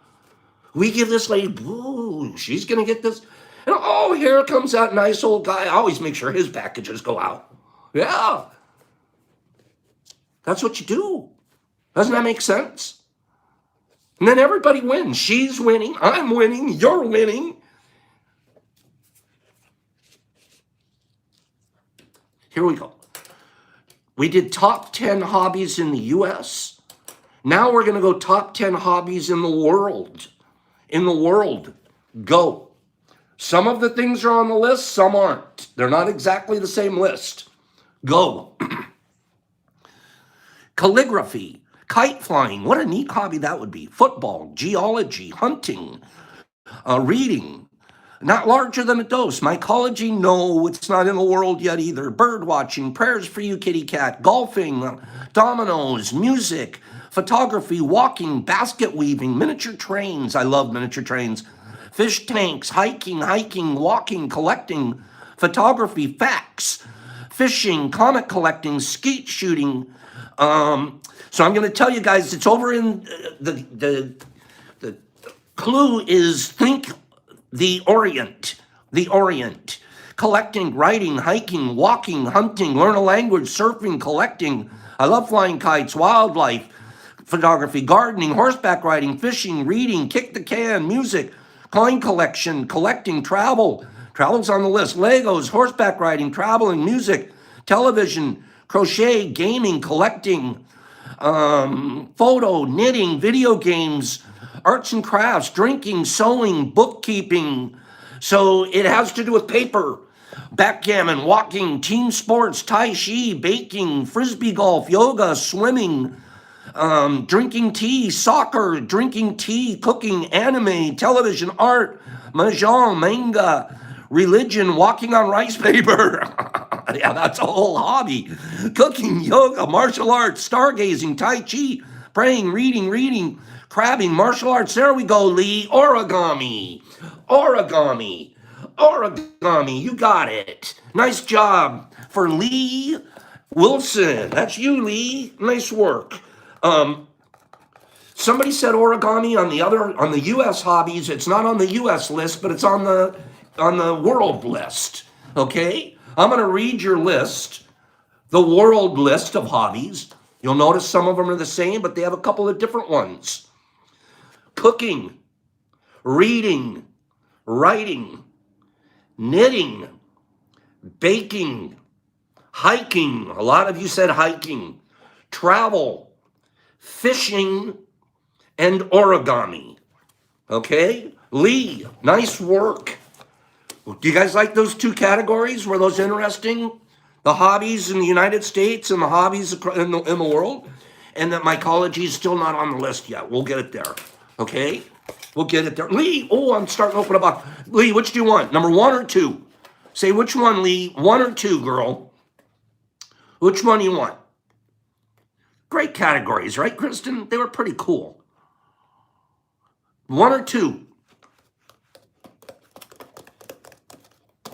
We give this lady, ooh, she's going to get this. And oh, here comes that nice old guy. I always make sure his packages go out. Yeah. That's what you do. Doesn't that make sense? And then everybody wins. She's winning. I'm winning. You're winning. Here we go. We did top 10 hobbies in the U.S. Now we're going to go top 10 hobbies in the world. In the world. Go. Some of the things are on the list, some aren't. They're not exactly the same list. Go. Calligraphy, kite flying. What a neat hobby that would be. Football, geology, hunting, reading. Not larger than a dose. Mycology, no, it's not in the world yet either. Bird watching, prayers for you, kitty cat. Golfing, dominoes, music, photography, walking, basket weaving, miniature trains. I love miniature trains. Fish tanks, hiking, walking, collecting, photography, facts, fishing, comic collecting, skeet shooting. So I'm going to tell you guys, it's over in the clue is think the Orient, collecting, writing, hiking, walking, hunting, learn a language, surfing, collecting. I love flying kites, wildlife, photography, gardening, horseback riding, fishing, reading, kick the can, music, coin collection, collecting, travel. Travel's on the list. Legos, horseback riding, traveling, music, television, crochet, gaming, collecting, photo, knitting, video games, arts and crafts, drinking, sewing, bookkeeping. So it has to do with paper, backgammon, walking, team sports, tai chi, baking, frisbee golf, yoga, swimming, drinking tea, soccer, drinking tea, cooking, anime, television, art, mahjong, manga, religion, walking on rice paper. Yeah, that's a whole hobby. Cooking, yoga, martial arts, stargazing, tai chi, praying, reading, crabbing, martial arts. There we go, Lee. Origami. You got it. Nice job for Lee Wilson. That's you, Lee. Nice work. Somebody said origami on the U.S. hobbies. It's not on the U.S. list, but it's on the world list. Okay? I'm going to read your list, the world list of hobbies. You'll notice some of them are the same, but they have a couple of different ones. Cooking, reading, writing, knitting, baking, hiking. A lot of you said hiking. Travel, fishing, and origami. Okay? Lee, nice work. Do you guys like those two categories? Were those interesting? The hobbies in the United States and the hobbies in the world? And that mycology is still not on the list yet. We'll get it there. Okay? We'll get it there. Lee, I'm starting to open a box. Lee, which do you want? Number 1 or 2? Say which one, Lee. 1 or 2, girl. Which one do you want? Great categories, right, Kristen? They were pretty cool. 1 or 2?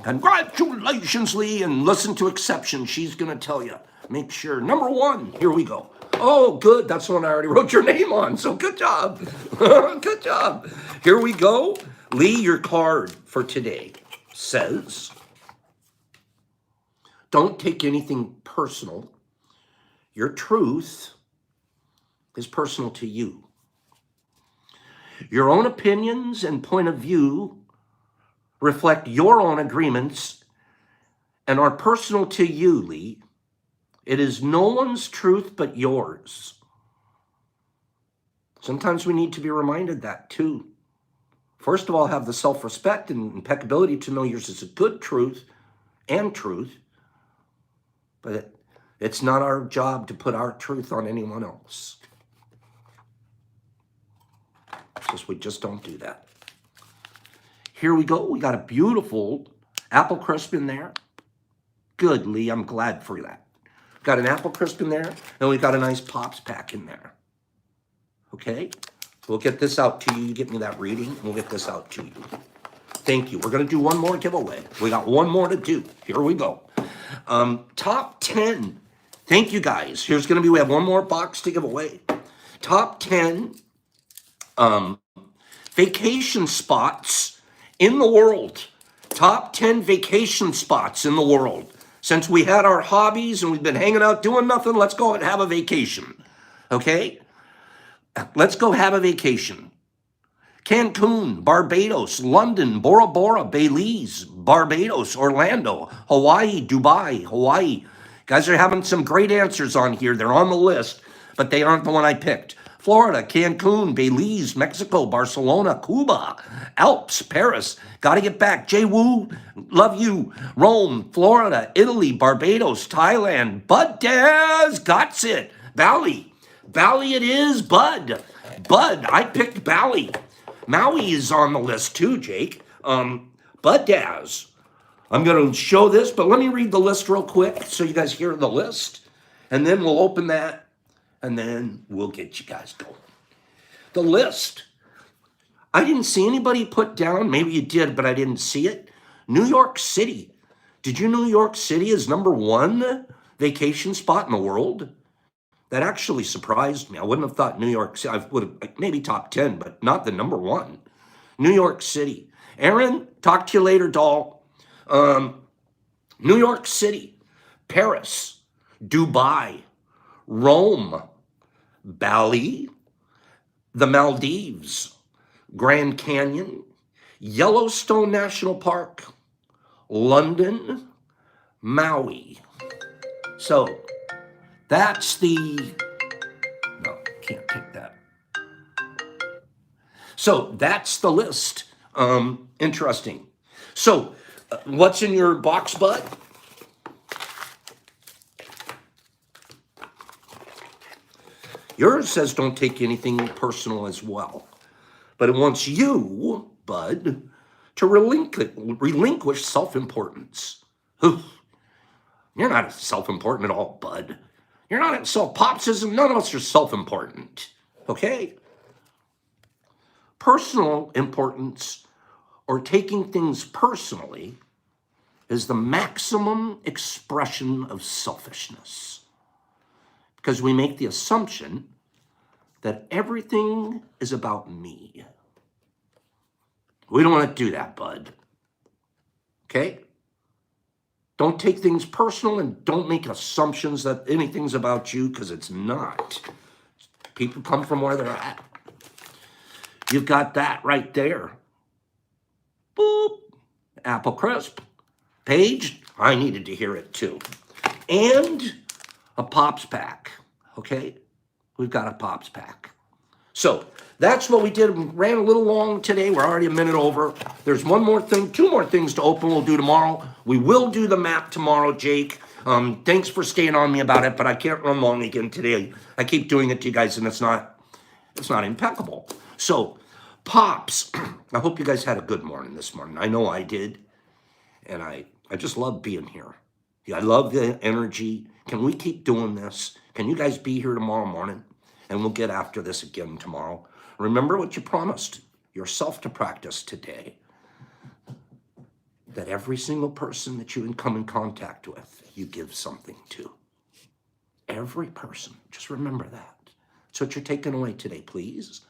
Congratulations, Lee, and listen to exception. She's going to tell you. Make sure. Number 1, here we go. Oh, good. That's the one I already wrote your name on, so good job. Good job. Here we go. Lee, your card for today says, don't take anything personal. Your truth is personal to you. Your own opinions and point of view reflect your own agreements and are personal to you, Lee. It is no one's truth but yours. Sometimes we need to be reminded that too. First of all, have the self-respect and impeccability to know yours is a good truth and truth, but it's not our job to put our truth on anyone else. We just don't do that. Here we go. We got a beautiful apple crisp in there. Good, Lee. I'm glad for that. Got an apple crisp in there, and we got a nice Pops pack in there. Okay? We'll get this out to you. You get me that reading, and we'll get this out to you. Thank you. We're going to do one more giveaway. We got one more to do. Here we go. Top 10. Thank you, guys. Here's going to be, we have one more box to give away. Top 10 vacation spots in the world. Top 10 vacation spots in the world. Since we had our hobbies and we've been hanging out doing nothing, let's go and have a vacation. Okay? Let's go have a vacation. Cancun, Barbados, London, Bora Bora, Belize, Barbados, Orlando, Hawaii, Dubai, Hawaii. Guys are having some great answers on here. They're on the list, but they aren't the one I picked. Florida, Cancun, Belize, Mexico, Barcelona, Cuba, Alps, Paris. Got to get back. Jay Woo, love you. Rome, Florida, Italy, Barbados, Thailand. Bud Daz, got it. Bali. Bali it is, Bud. Bud, I picked Bali. Maui is on the list too, Jake. Bud Daz. I'm going to show this, but let me read the list real quick so you guys hear the list. And then we'll open that, and then we'll get you guys going. The list. I didn't see anybody put down, maybe you did, but I didn't see it. New York City. Did you know New York City is #1 vacation spot in the world? That actually surprised me. I wouldn't have thought New York City, I would have maybe top 10, but not the #1. New York City. Aaron, talk to you later, doll. New York City, Paris, Dubai, Rome, Bali, the Maldives, Grand Canyon, Yellowstone National Park, London, Maui. So that's no, can't take that. So that's the list. Interesting. So what's in your box, Bud? Yours says don't take anything personal as well. But it wants you, Bud, to relinquish self-importance. You're not self-important at all, Bud. You're not Pops isn't, none of us are self-important. Okay? Personal importance, or taking things personally, is the maximum expression of selfishness. Because we make the assumption that everything is about me. We don't want to do that, Bud. Okay? Don't take things personal and don't make assumptions that anything's about you, because it's not. People come from where they're at. You've got that right there. Boop. Apple Crisp. Paige, I needed to hear it too. And a Pops pack. Okay? We've got a Pops pack. So that's what we did. We ran a little long today. We're already a minute over. There's one more thing, 2 more things to open we'll do tomorrow. We will do the map tomorrow, Jake. Thanks for staying on me about it, but I can't run long again today. I keep doing it to you guys, and it's not impeccable. So, Pops, I hope you guys had a good morning this morning. I know I did, and I just love being here. I love the energy. Can we keep doing this? Can you guys be here tomorrow morning? And we'll get after this again tomorrow. Remember what you promised yourself to practice today. That every single person that you come in contact with, you give something to. Every person. Just remember that. That's what you're taking away today, please.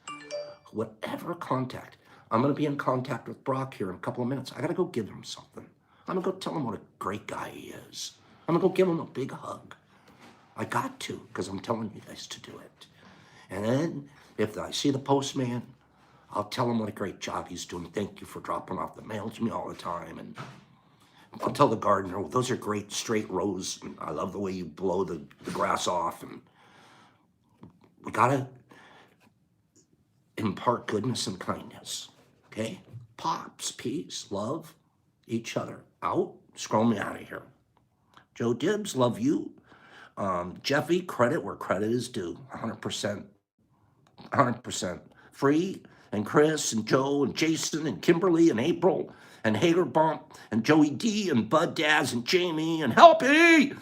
Whatever contact. I'm going to be in contact with Brock here in a couple of minutes. I got to go give him something. I'm going to go tell him what a great guy he is. I'm going to go give him a big hug. I got to, because I'm telling you guys to do it. And then, if I see the postman, I'll tell him what a great job he's doing. Thank you for dropping off the mail to me all the time. And I'll tell the gardener, well, those are great straight rows. And I love the way you blow the grass off. And we got to impart goodness and kindness. Okay? Pops, peace, love, each other. Out. Scroll me out of here. Joe Dibbs, love you. Jeffy, credit where credit is due. 100%. 100%. Free, and Chris, and Joe, and Jason, and Kimberly, and April, and Hager Bump, and Joey D, and Bud Daz, and Jamie, and Helpy,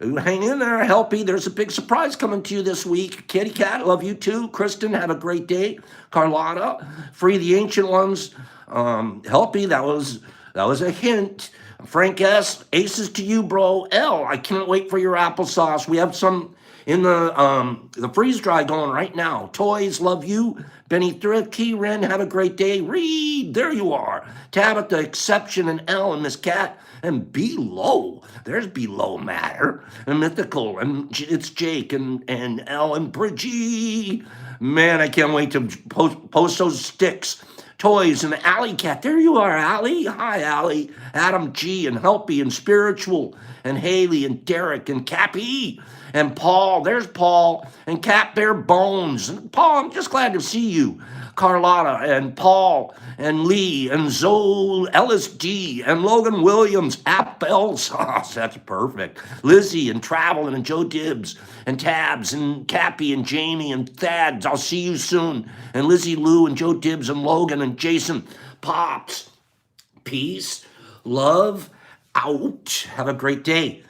Hang in there, Helpy. There's a big surprise coming to you this week. Kitty Cat, love you too. Kristen, have a great day. Carlotta, free the ancient ones. Helpy, that was a hint. Frank S, aces to you, bro. L, I can't wait for your applesauce. We have some in the freeze dry going right now. Toys, love you. Benny Thrift, Key Ren, have a great day. Reed, there you are. Tabitha, Exception, and L, and Miss Cat, and Below. There's Below Matter, and Mythical, and it's Jake, and L, and Bridgie. Man, I can't wait to post those sticks. Toys and Alley Cat. There you are, Alley. Hi, Alley. Adam G and Helpy and Spiritual and Haley and Derek and Cappy and Paul. There's Paul and Cat Bear Bones. And Paul, I'm just glad to see you. Carlotta and Paul and Lee and Zoe LSD and Logan Williams, Appel Sauce, that's perfect. Lizzie and Travelin' and Joe Dibbs and Tabs and Cappy and Jamie and Thad, I'll see you soon. And Lizzie Lou and Joe Dibbs and Logan and Jason Pops. Peace, love, out. Have a great day.